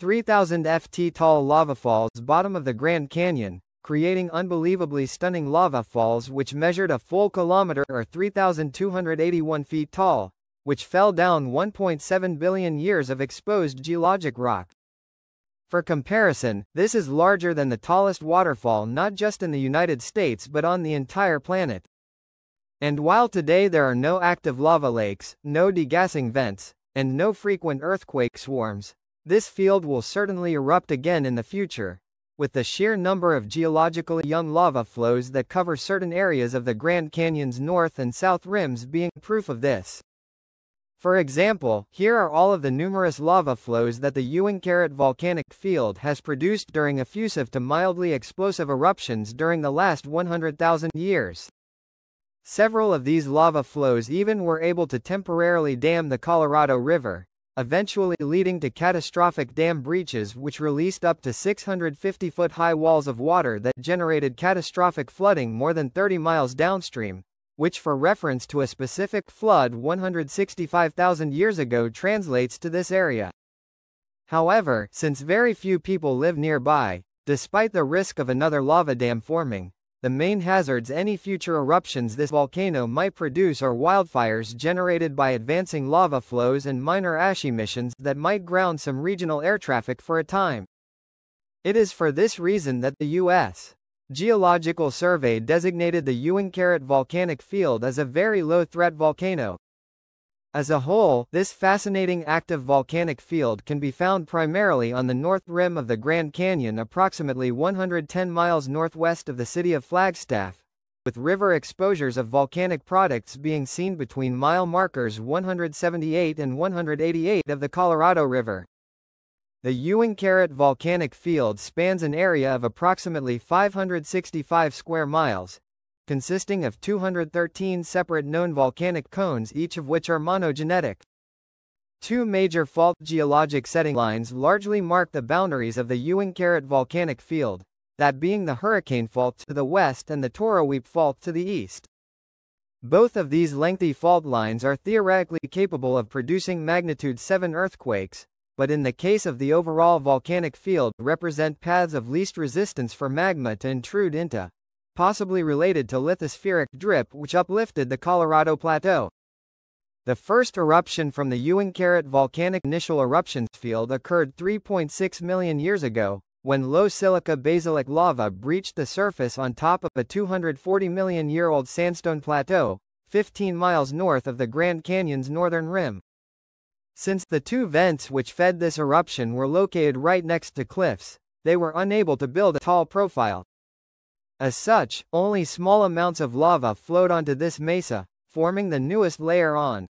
3,000 ft tall lava falls bottom of the Grand Canyon, creating unbelievably stunning lava falls which measured a full kilometer or 3,281 feet tall, which fell down 1.7 billion years of exposed geologic rock. For comparison, this is larger than the tallest waterfall not just in the United States but on the entire planet. And while today there are no active lava lakes, no degassing vents, and no frequent earthquake swarms, this field will certainly erupt again in the future, with the sheer number of geological young lava flows that cover certain areas of the Grand Canyon's north and south rims being proof of this. For example, here are all of the numerous lava flows that the Uinkaret volcanic field has produced during effusive to mildly explosive eruptions during the last 100,000 years. Several of these lava flows even were able to temporarily dam the Colorado River, eventually leading to catastrophic dam breaches which released up to 650-foot-high walls of water that generated catastrophic flooding more than 30 miles downstream, which for reference to a specific flood 165,000 years ago translates to this area. However, since very few people live nearby, despite the risk of another lava dam forming, the main hazards any future eruptions this volcano might produce are wildfires generated by advancing lava flows and minor ash emissions that might ground some regional air traffic for a time. It is for this reason that the U.S. Geological Survey designated the Uinkaret volcanic field as a very low-threat volcano. As a whole, this fascinating active volcanic field can be found primarily on the north rim of the Grand Canyon approximately 110 miles northwest of the city of Flagstaff, with river exposures of volcanic products being seen between mile markers 178 and 188 of the Colorado River. The Uinkaret volcanic field spans an area of approximately 565 square miles, consisting of 213 separate known volcanic cones, each of which are monogenetic. Two major fault geologic setting lines largely mark the boundaries of the Uinkaret volcanic field, that being the Hurricane Fault to the west and the Toroweap Fault to the east. Both of these lengthy fault lines are theoretically capable of producing magnitude 7 earthquakes, but in the case of the overall volcanic field represent paths of least resistance for magma to intrude into, possibly related to lithospheric drip which uplifted the Colorado Plateau. The first eruption from the Uinkaret volcanic initial eruptions field occurred 3.6 million years ago, when low silica basaltic lava breached the surface on top of a 240 million year old sandstone plateau, 15 miles north of the Grand Canyon's northern rim. Since the two vents which fed this eruption were located right next to cliffs, they were unable to build a tall profile. As such, only small amounts of lava flowed onto this mesa, forming the newest layer on